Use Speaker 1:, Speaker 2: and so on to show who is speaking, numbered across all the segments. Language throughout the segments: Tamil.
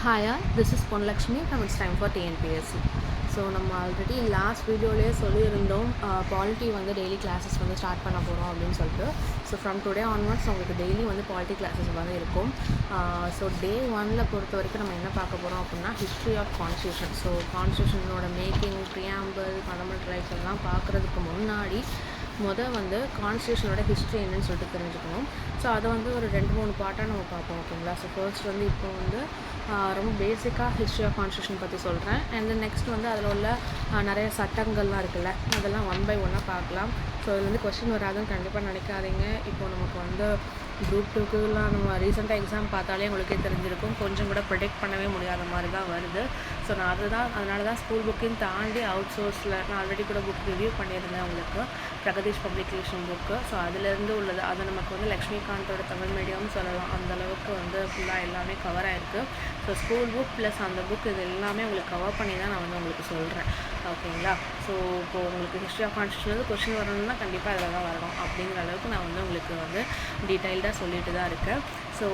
Speaker 1: Hi, this is Ponlakshmi from It's Time for TNPSC. So நம்ம ஆல்ரெடி லாஸ்ட் வீடியோலேயே சொல்லியிருந்தோம் பாலிட்டி வந்து டெய்லி கிளாஸஸ் வந்து ஸ்டார்ட் பண்ண போகிறோம் அப்படின்னு சொல்லிட்டு. ஸோ ஃப்ரம் டுடே ஆன்வர்ட்ஸ் உங்களுக்கு டெய்லி வந்து பாலிட்டி கிளாஸஸ் வந்து இருக்கும். ஸோ டே 1 பொறுத்த வரைக்கும் நம்ம என்ன பார்க்க போகிறோம் அப்படின்னா ஹிஸ்ட்ரி ஆஃப் கான்ஸ்டியூஷன். ஸோ கான்ஸ்டியூஷனோட மேக்கிங், ப்ரியாம்பிள், ஃபண்டமெண்டல் ரைட்ஸ் எல்லாம் பார்க்குறதுக்கு முன்னாடி வந்து கான்ஸ்டியூஷனோட ஹிஸ்ட்ரி என்னன்னு சொல்லிட்டு தெரிஞ்சுக்கணும். ஸோ அதை வந்து ஒரு 2-3 பார்ட்டாக நம்ம பார்ப்போம், ஓகேங்களா. ஸோ ஃபர்ஸ்ட் வந்து இப்போ வந்து ரொம்ப பேசிக்காக ஹிஸ்ட்ரி ஆஃப் கான்ஸ்டியூஷன் பற்றி சொல்கிறேன். அண்ட் தென் நெக்ஸ்ட் வந்து அதில் உள்ள நிறைய சட்டங்கள்லாம் இருக்குல்ல, அதெல்லாம் 1 by 1 பார்க்கலாம். ஸோ இது வந்து கொஸ்டின் வராதுன்னு கண்டிப்பாக நினைக்காதீங்க. இப்போ நமக்கு வந்து குரூப் 2க்குலாம் நம்ம ரீசெண்டாக எக்ஸாம் பார்த்தாலே உங்களுக்கே தெரிஞ்சிருக்கும், கொஞ்சம் கூட ப்ரெடிக்ட் பண்ணவே முடியாத மாதிரி தான் வருது. ஸோ நான் அதனால தான் ஸ்கூல் புக்கையும் தாண்டி அவுட் சோர்ஸில் நான் ஆல்ரெடி கூட புக் ரிவ்யூ பண்ணியிருந்தேன் உங்களுக்கு, பிரகதீஷ் பப்ளிகேஷன் புக்கு. ஸோ அதுலேருந்து உள்ளது அது நமக்கு வந்து லக்ஷ்மிகாந்தோட தமிழ் மீடியம்னு சொல்லலாம். அந்தளவுக்கு வந்து ஃபுல்லாக எல்லாமே கவர் ஆகிருக்கு. ஸோ ஸ்கூல் புக் ப்ளஸ் அந்த புக் இது எல்லாமே உங்களுக்கு கவர் பண்ணி தான் நான் வந்து உங்களுக்கு சொல்கிறேன், ஓகேங்களா. ஸோ இப்போது உங்களுக்கு ஹிஸ்ட்ரி ஆஃப் கான்ஸ்டியூஷன் கொஸ்டின் வரணும்னா கண்டிப்பாக அதில் தான் வரணும் அப்படிங்கிற அளவுக்கு நான் வந்து உங்களுக்கு வந்து டீட்டெயில்டாக சொல்லிட்டு தான் இருக்கேன். ஸோ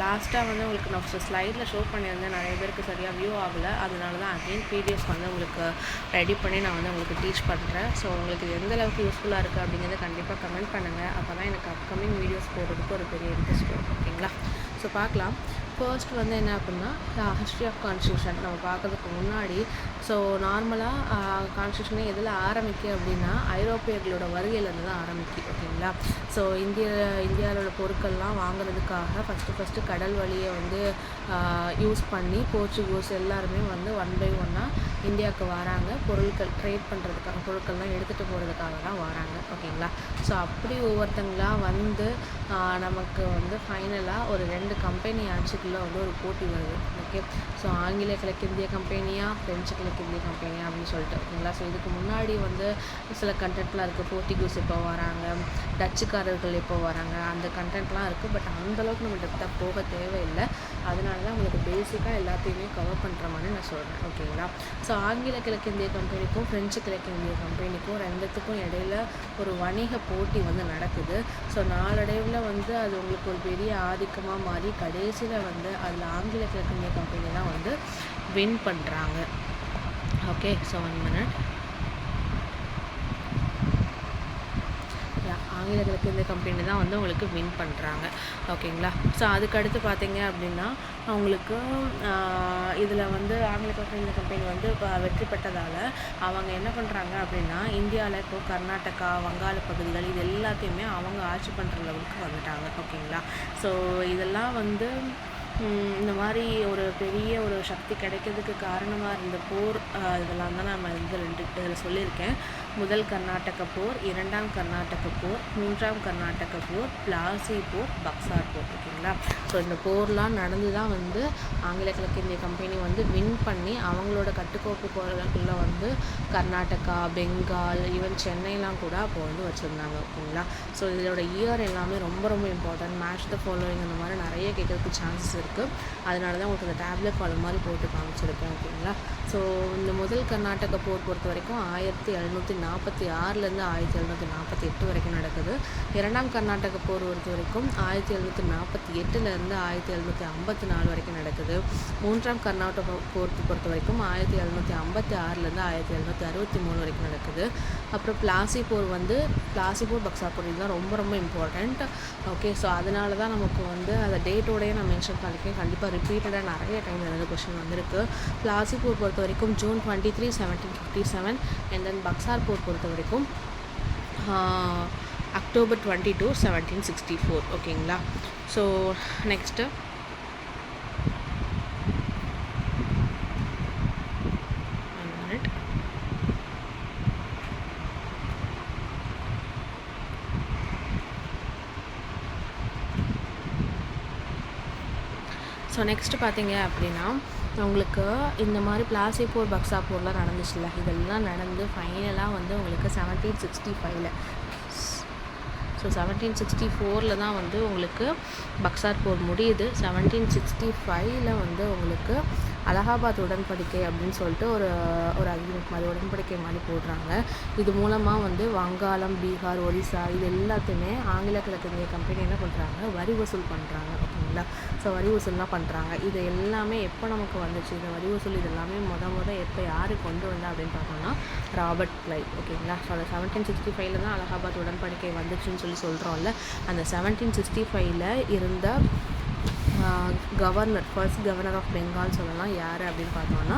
Speaker 1: லாஸ்ட்டாக வந்து உங்களுக்கு நான் ஸ்லைடில் ஷோ பண்ணியிருந்தேன், நிறைய பேருக்கு சரியாக வியூ ஆகலை. அதனால தான் அகெயின் பிடிஎஃப் வந்து உங்களுக்கு ரெடி பண்ணி நான் வந்து உங்களுக்கு டீச் பண்ணுறேன். ஸோ உங்களுக்கு எந்த அளவுக்கு யூஸ்ஃபுல்லாக இருக்குது அப்படிங்கிறத கண்டிப்பாக கமெண்ட் பண்ணுங்கள். அப்போ தான் எனக்கு அப்கமிங் வீடியோஸ் போடுறதுக்கு ஒரு பெரிய இன்ட்ரெஸ்ட் வரும், ஓகேங்களா. ஸோ பார்க்கலாம். ஃபர்ஸ்ட் வந்து என்ன அப்படின்னா ஹிஸ்ட்ரி ஆஃப் கான்ஸ்டியூஷன் நம்ம பார்க்கறதுக்கு முன்னாடி, ஸோ நார்மலாக கான்ஸ்டியூஷனே எதில் ஆரம்பிக்கும் அப்படின்னா ஐரோப்பியர்களோட வருகையிலேருந்து தான் ஆரம்பிக்கும், ஓகேங்களா. ஸோ இந்தியாவோட பொருட்கள்லாம் வாங்குறதுக்காக ஃபஸ்ட்டு கடல் வழியை வந்து யூஸ் பண்ணி போர்ச்சுகீஸ் எல்லாருமே வந்து 1 by 1 இந்தியாவுக்கு வராங்க. பொருட்கள் ட்ரேட் பண்ணுறதுக்காக, பொருட்கள்லாம் எடுத்துகிட்டு போகிறதுக்காக தான் வராங்க, ஓகேங்களா. ஸோ அப்படி ஒவ்வொருத்தங்களாக வந்து நமக்கு வந்து ஃபைனலாக ஒரு 2 கம்பெனி ஆட்சிக்குள்ளே வந்து ஒரு போட்டி வருது, ஓகே. ஸோ ஆங்கில கிழக்கிந்திய கம்பெனியா, ஃப்ரெஞ்சு கிழக்கிந்திய கம்பெனியா அப்படின்னு சொல்லிட்டு, ஓகேங்களா. ஸோ இதுக்கு முன்னாடி வந்து சில கண்டென்ட்லாம் இருக்குது. போர்ச்சுகீஸ் எப்போ வராங்க, டச்சுக்காரர்கள் எப்போ வராங்க, அந்த கண்டென்ட்லாம் இருக்குது. பட் அந்தளவுக்கு நம்ம டெப்த்தாக போக தேவையில்லை. அதனால தான் உங்களுக்கு பேசிக்காக எல்லாத்தையுமே கவர் பண்ணுற மாதிரி நான் சொல்கிறேன், ஓகேங்களா. ஸோ ஆங்கில கிழக்கிந்திய கம்பெனிக்கும் ஃப்ரெஞ்சு கிழக்கிந்திய கம்பெனிக்கும் 2த்துக்கும் இடையில் ஒரு வணிக போட்டி வந்து நடக்குது. ஸோ நாளடைவில் வந்து அது உங்களுக்கு ஒரு பெரிய ஆதிக்கமாக மாறி கடைசியில் வந்து அதில் ஆங்கில கிழக்கிந்திய கம்பெனி தான் வந்து வின் பண்ணுறாங்க, ஓகே. So 1 minute. ஆங்கில கிழக்கிந்திய கம்பெனி தான் வந்து உங்களுக்கு வின் பண்ணுறாங்க, ஓகேங்களா. ஸோ அதுக்கடுத்து பார்த்தீங்க அப்படின்னா அவங்களுக்கு இதில் வந்து ஆங்கில கிழக்கிந்திய கம்பெனி வந்து வெற்றி பெற்றதால் அவங்க என்ன பண்ணுறாங்க அப்படின்னா இந்தியாவில் இப்போது கர்நாடகா, வங்காள பகுதிகள் இது எல்லாத்தையுமே அவங்க ஆட்சி பண்ணுற லெவலுக்கு வந்துட்டாங்க, ஓகேங்களா. ஸோ இதெல்லாம் வந்து இந்த மாதிரி ஒரு பெரிய ஒரு சக்தி கிடைக்கிறதுக்கு காரணமாக இருந்த போர் இதெல்லாம் தான் நம்ம இதில் சொல்லியிருக்கேன். முதல் கர்நாடக போர், 2ஆம் கர்நாடக போர், 3ஆம் கர்நாடக போர், பிளாசி போர், பக்சார் போர், ஓகேங்களா. ஸோ இந்த போர்லாம் நடந்து தான் வந்து ஆங்கில கிழக்கிந்திய கம்பெனி வந்து வின் பண்ணி அவங்களோட கட்டுக்கோப்பு போகிறதுக்குள்ளே வந்து கர்நாடகா, பெங்கால், ஈவன் சென்னைலாம் கூட அப்போ வந்து வச்சுருந்தாங்க, ஓகேங்களா. ஸோ இதோட இயர் எல்லாமே ரொம்ப ரொம்ப இம்பார்ட்டன்ட். மேட்ச் த ஃபாலோவிங் அந்த மாதிரி நிறைய கேட்கறதுக்கு சான்சஸ் இருக்குது. அதனால தான் உங்களுக்கு இந்த டேப்லெட் காலம் மாதிரி போட்டு காமிச்சிருக்கேன், ஓகேங்களா. ஸோ இந்த முதல் கர்நாடக போர் பொறுத்த வரைக்கும் 1746லேருந்து 1748 வரைக்கும் நடக்குது. 2ஆம் கர்நாடக போர் பொறுத்த வரைக்கும் 1748லேருந்து 1754 வரைக்கும் நடக்குது. 3ஆம் கர்நாடக போர் பொறுத்த வரைக்கும் 1756லேருந்து 1763 வரைக்கும் நடக்குது. அப்புறம் பிளாசி போர், பக்சார் போர் இதுதான் ரொம்ப ரொம்ப இம்பார்ட்டண்ட், ஓகே. ஸோ அதனால தான் நமக்கு வந்து அந்த டேட்டோடையே நான் மென்ஷன் பண்ணியிருக்கேன். கண்டிப்பாக ரிப்பீட்டடாக நிறைய டைம் வந்து கொஸ்டின் வந்திருக்கு. பிளாசி போர் பொறுத்த வரைக்கும் June 23, 1757 அண்ட் தென் பக்சார் போர் பொறுத்த வரைக்கும் October 22, 1764, ஓகேங்களா. ஸோ நெக்ஸ்ட்டு நெக்ஸ்ட்டு பார்த்தீங்க அப்படின்னா உங்களுக்கு இந்த மாதிரி பிளாசி போர், பக்சா போர்லாம் நடந்துச்சுல்ல, இதெல்லாம் நடந்து ஃபைனலாக வந்து உங்களுக்கு 1765 ஸோ 1764 தான் வந்து உங்களுக்கு பக்சார் போர் முடியுது. 1765 வந்து உங்களுக்கு அலகாபாத் உடன்படிக்கை அப்படின்னு சொல்லிட்டு ஒரு அக்ரிமெண்ட் மாதிரி உடன்படிக்கை மாதிரி போடுறாங்க. இது மூலமாக வந்து வங்காளம், பீகார், ஒரிசா இது எல்லாத்தையுமே ஆங்கில கிழக்கிந்திய கம்பெனி என்ன பண்ணுறாங்க, வரி வசூல் பண்ணுறாங்க. ஓகேங்களா. ஸோ வரி வசூல்லாம் பண்ணுறாங்க. இது எல்லாமே எப்போ நமக்கு வந்துச்சு, இந்த வரி வசூல் இது எல்லாமே எப்போ யார் கொண்டு வந்தா அப்படின்னு பார்த்தோம்னா ராபர்ட் கிளைவ். ஓகேங்களா. ஸோ அந்த 1765 தான் அலகாபாத் உடன்படிக்கை வந்துச்சுன்னு சொல்கிறோம்ல. அந்த 1765 இருந்த governor, first governor of Bengal சொல்லலாம். யார் அப்படின்னு பார்த்தோம்னா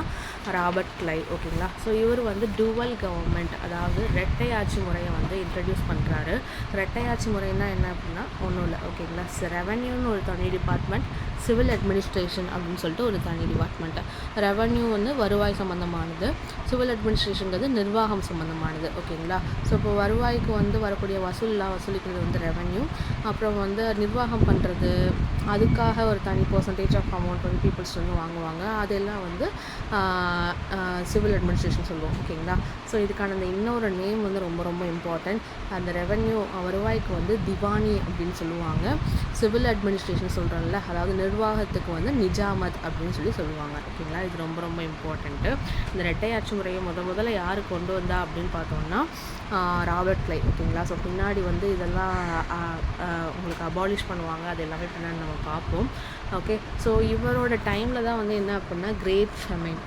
Speaker 1: ராபர்ட் கிளைவ். ஓகேங்களா. ஸோ இவர் வந்து டுவல் கவர்மெண்ட், அதாவது இரட்டை ஆட்சி முறையை வந்து இன்ட்ரடியூஸ் பண்ணுறாரு. இரட்டை ஆட்சி முறைன்னா என்ன அப்படின்னா ஒன்றும் இல்லை. ஓகேங்களா. ரெவன்யூன்னு ஒரு தனி டிபார்ட்மெண்ட், சிவில் அட்மினிஸ்ட்ரேஷன் அப்படின்னு சொல்லிட்டு ஒரு தனி டிபார்ட்மெண்ட். ரெவன்யூ வந்து வருவாய் சம்மந்தமானது, சிவில் அட்மினிஸ்ட்ரேஷனுங்கிறது நிர்வாகம் சம்மந்தமானது. ஓகேங்களா. ஸோ இப்போ வருவாய்க்கு வந்து வரக்கூடிய வசூலிக்கிறது வந்து ரெவன்யூ. அப்புறம் வந்து நிர்வாகம் பண்ணுறது, அதுக்காக ஒரு தனி பர்சன்டேஜ் ஆஃப் அமௌண்ட் வந்து பீப்புள்ஸ் வந்து வாங்குவாங்க. அதெல்லாம் வந்து சிவில் அட்மினிஸ்ட்ரேஷன் சொல்லுவோம். ஓகேங்களா. ஸோ இதுக்கான அந்த இன்னொரு நேம் வந்து ரொம்ப ரொம்ப இம்பார்ட்டன்ட். அந்த ரெவன்யூ வருவாய்க்கு வந்து திவானி அப்படின்னு சொல்லுவாங்க. சிவில் அட்மினிஸ்ட்ரேஷன் சொல்கிறோம்ல, அதாவது நிர்வாகத்துக்கு வந்து நிஜாமத் அப்படின்னு சொல்லுவாங்க. ஓகேங்களா. இது ரொம்ப ரொம்ப இம்பார்ட்டண்ட்டு. இந்த இரட்டை ஆட்சி முறையை முதல்ல யார் கொண்டு வந்தா அப்படின்னு பார்த்தோம்னா ராபர்ட் கிளைவ். ஓகேங்களா. ஸோ பின்னாடி வந்து இதெல்லாம் உங்களுக்கு அபாலிஷ் பண்ணுவாங்க. அது எல்லாமே பின்னாடி நம்ம பார்ப்போம். ஓகே. ஸோ இவரோட டைமில் தான் வந்து என்ன அப்படின்னா கிரேட் ஃபெமைன்,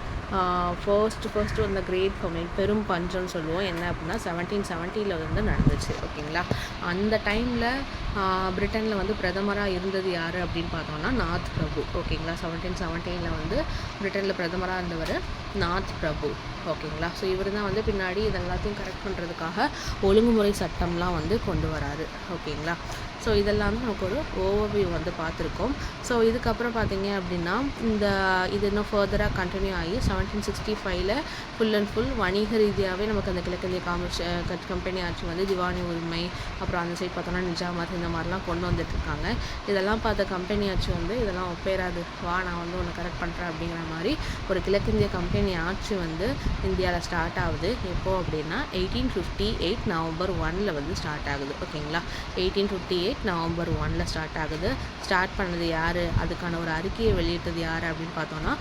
Speaker 1: ஃபர்ஸ்ட் அந்த கிரேட் ஃபெமைன், பெரும் பஞ்சம்னு சொல்லுவோம். என்ன அப்படின்னா 1770 வந்து நடந்துச்சு. ஓகேங்களா. அந்த டைமில் பிரிட்டனில் வந்து பிரதமராக இருந்தது யார் அப்படின்னு பார்த்தோம்னா நாத் பிரபு. ஓகேங்களா. 1717 வந்து பிரிட்டனில் பிரதமராக இருந்தவர் நாத் பிரபு. ஓகேங்களா. ஸோ இவர் தான் வந்து பின்னாடி இதெல்லாத்தையும் கரெக்ட் பண்ணுறதுக்காக ஒழுங்குமுறை சட்டம்லாம் வந்து கொண்டு வராரு. ஓகேங்களா. ஸோ இதெல்லாம் நமக்கு ஒரு ஓவர்வியூ வந்து பார்த்துருக்கோம். ஸோ இதுக்கப்புறம் பார்த்தீங்க அப்படின்னா இது இன்னும் ஃபர்தராக கண்டினியூ ஆகி 1765 ஃபுல் அண்ட் ஃபுல் வணிக ரீதியாகவே நமக்கு அந்த கிழக்கிந்திய கம்பெனி ஆட்சி வந்து திவானி உரிமை, அப்புறம் அந்த சைட் பார்த்தோன்னா நிஜாமத், இந்த மாதிரிலாம் கொண்டு வந்துட்டுருக்காங்க. இதெல்லாம் பார்த்த கம்பெனி ஆட்சி வந்து இதெல்லாம் ஒப்பேராது, வா நான் வந்து ஒன்று கரெக்ட் பண்ணுறேன் அப்படிங்கிற மாதிரி ஒரு கிழக்கிந்திய கம்பெனி ஆட்சி வந்து இந்தியாவில் ஸ்டார்ட் ஆகுது. எப்போது அப்படின்னா 1858 நவம்பர் 1 வந்து ஸ்டார்ட் ஆகுது. ஓகேங்களா. 1858 நவம்பர் 1 ஸ்டார்ட் ஆகுது. ஸ்டார்ட் பண்ணது யார், அதுக்கான ஒரு அறிக்கையை வெளியிட்டது யார் அப்படின்னு பார்த்தோன்னா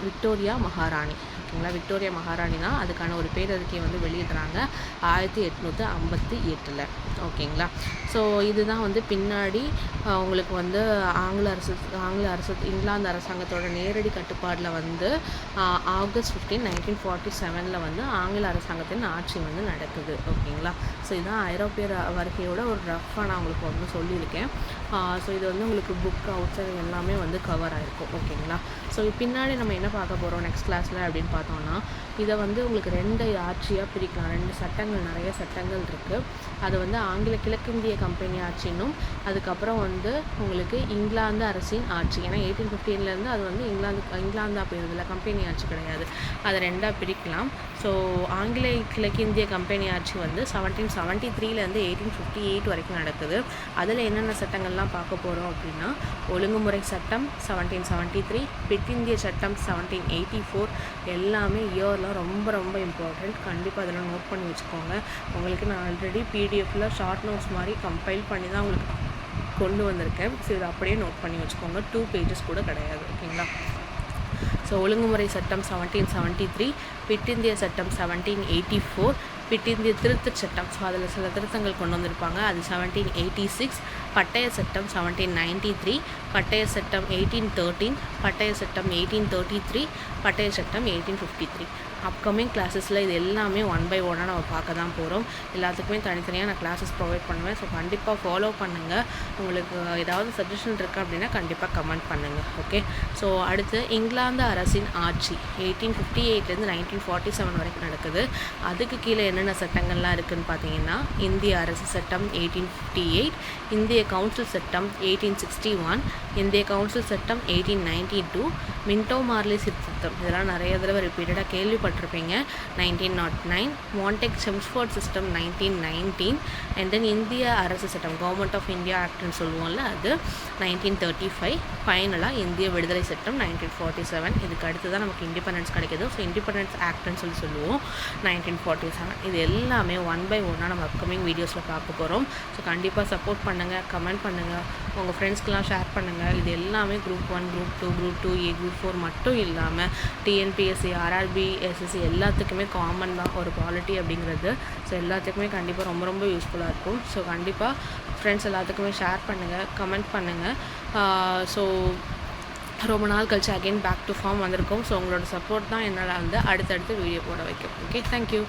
Speaker 1: விக்டோரியா மகாராணி. ஓகேங்களா. விக்டோரியா மகாராணி தான் அதுக்கான ஒரு பேரறிக்கையை வந்து வெளியிடுறாங்க 1858. ஓகேங்களா. ஸோ இதுதான் வந்து பின்னாடி உங்களுக்கு வந்து ஆங்கில அரசு இங்கிலாந்து அரசாங்கத்தோட நேரடி கட்டுப்பாடில் வந்து ஆகஸ்ட் 15, 1947 வந்து ஆங்கில அரசாங்கத்தின் ஆட்சி வந்து நடக்குது. ஓகேங்களா. ஸோ இதுதான் ஐரோப்பியர் வருகையோட ஒரு ரஃபாக நான் உங்களுக்கு வந்து சொல்லியிருக்கேன். ஸோ இது வந்து உங்களுக்கு புக் அவுட்ஸர் எல்லாமே வந்து கவர் ஆகிருக்கும். ஓகேங்களா. ஸோ பின்னாடி நம்ம என்ன பார்க்க போகிறோம் நெக்ஸ்ட் கிளாஸில் அப்படின்னு பார்த்தோம்னா இதை வந்து உங்களுக்கு 2 ஆட்சியாக பிரிக்கலாம். 2 சட்டங்கள், நிறைய சட்டங்கள் இருக்குது. அது வந்து ஆங்கில கிழக்கிந்திய கம்பெனி ஆட்சின்னும், அதுக்கப்புறம் வந்து உங்களுக்கு இங்கிலாந்து அரசின் ஆட்சி. ஏன்னா 1815 அது வந்து இங்கிலாந்து போயிருதில்ல, கம்பெனி ஆட்சி கிடையாது. அதை 2ஆக பிரிக்கலாம். ஸோ ஆங்கில கிழக்கிந்திய கம்பெனி ஆட்சி வந்து 1773 1858 வரைக்கும் நடக்குது. அதில் என்னென்ன சட்டங்கள்லாம் பார்க்க போகிறோம் அப்படின்னா ஒழுங்குமுறை சட்டம் 1773, பிட்டிந்திய சட்டம் 1784, எல்லாமே இயர்லாம் ரொம்ப ரொம்ப இம்பார்ட்டண்ட். கண்டிப்பாக அதெல்லாம் நோட் பண்ணி வச்சுக்கோங்க. உங்களுக்கு நான் ஆல்ரெடி பிடிஎஃப்பில் ஷார்ட் நோட்ஸ் மாதிரி கம்பைல் பண்ணி தான் உங்களுக்கு கொண்டு வந்திருக்கேன். ஸோ இதை அப்படியே நோட் பண்ணி வச்சுக்கோங்க. 2 பேஜஸ் கூட கிடையாது. ஓகேங்களா. ஸோ ஒழுங்குமுறை சட்டம் 1773, பிட்டிந்திய சட்டம் 1784, பிட்டிந்திய திருத்தச் சட்டம், ஸோ அதில் சில திருத்தங்கள் கொண்டு வந்திருப்பாங்க, அது 1786, பட்டய சட்டம் 1793, பட்டய சட்டம் 1813, பட்டய சட்டம் 1833, பட்டய சட்டம் 1853. அப்கமிங் கிளாஸஸில் இது எல்லாமே 1 by 1 நம்ம பார்க்க தான் போகிறோம். எல்லாத்துக்குமே தனித்தனியாக நான் கிளாஸஸ் ப்ரொவைட் பண்ணுவேன். ஸோ கண்டிப்பாக ஃபாலோ பண்ணுங்கள். உங்களுக்கு ஏதாவது சஜஷன் இருக்குது அப்படின்னா கண்டிப்பாக கமெண்ட் பண்ணுங்கள். ஓகே. ஸோ அடுத்து இங்கிலாந்து அரசின் ஆட்சி 1858 1947 வரைக்கும் நடக்குது. அதுக்கு கீழே என்னென்ன சட்டங்கள்லாம் இருக்குதுன்னு பார்த்தீங்கன்னா இந்திய அரசு சட்டம் 1858, இந்திய கவுன்சில் சட்டம் 1861, இந்திய கவுன்சில் சட்டம் 1892, மின்டோ மார்லி சட்டம் சிஸ்டம், இதெல்லாம் நிறைய தடவை ரிப்பீட்டடாக கேள்விப்பட்டிருப்பீங்க. 1909 மான்டெக் செம்ஸ்ஃபோர்ட் சிஸ்டம் 1919, அண்ட் தென் இந்திய அரசு சட்டம் கவர்மெண்ட் ஆஃப் இந்தியா ஆக்ட்னு சொல்லுவோம்ல அது 1935, ஃபைனலாக இந்திய விடுதலை சட்டம் 1947. இதுக்கு அடுத்து தான் நமக்கு இண்டிபெண்டன்ஸ் கிடைக்கிது. ஸோ இண்டிபெண்டன்ஸ் ஆக்ட்னு சொல்லுவோம் 1947. இது எல்லாமே ஒன் பை ஒன்னாக நம்ம அப்கமிங் வீடியோஸில் பார்க்க போகிறோம். ஸோ கண்டிப்பாக சப்போர்ட் பண்ணுங்கள், கமெண்ட் பண்ணுங்கள், உங்கள் ஃப்ரெண்ட்ஸ்க்கெலாம் ஷேர் பண்ணுங்கள். இது எல்லாமே group 1, group 2, group 2A, group 4 மட்டும் இல்லாமல் டிஎன்பிஎஸ்சி, ஆர்ஆர்பி, எஸ்எஸ்சி எல்லாத்துக்குமே காமன் தான் ஒரு பாலிட்டி அப்படிங்கிறது. ஸோ எல்லாத்துக்குமே கண்டிப்பாக ரொம்ப ரொம்ப யூஸ்ஃபுல்லாக இருக்கும். ஸோ கண்டிப்பாக ஃப்ரெண்ட்ஸ் எல்லாத்துக்குமே ஷேர் பண்ணுங்கள், கமெண்ட் பண்ணுங்கள். ஸோ ரொம்ப நாள் கழிச்சு அகெயின் பேக் டு ஃபார்ம் வந்திருக்கோம். ஸோ உங்களோட சப்போர்ட் தான் என்னால் வந்து அடுத்தடுத்து வீடியோ போட வைக்கும். Okay, thank you.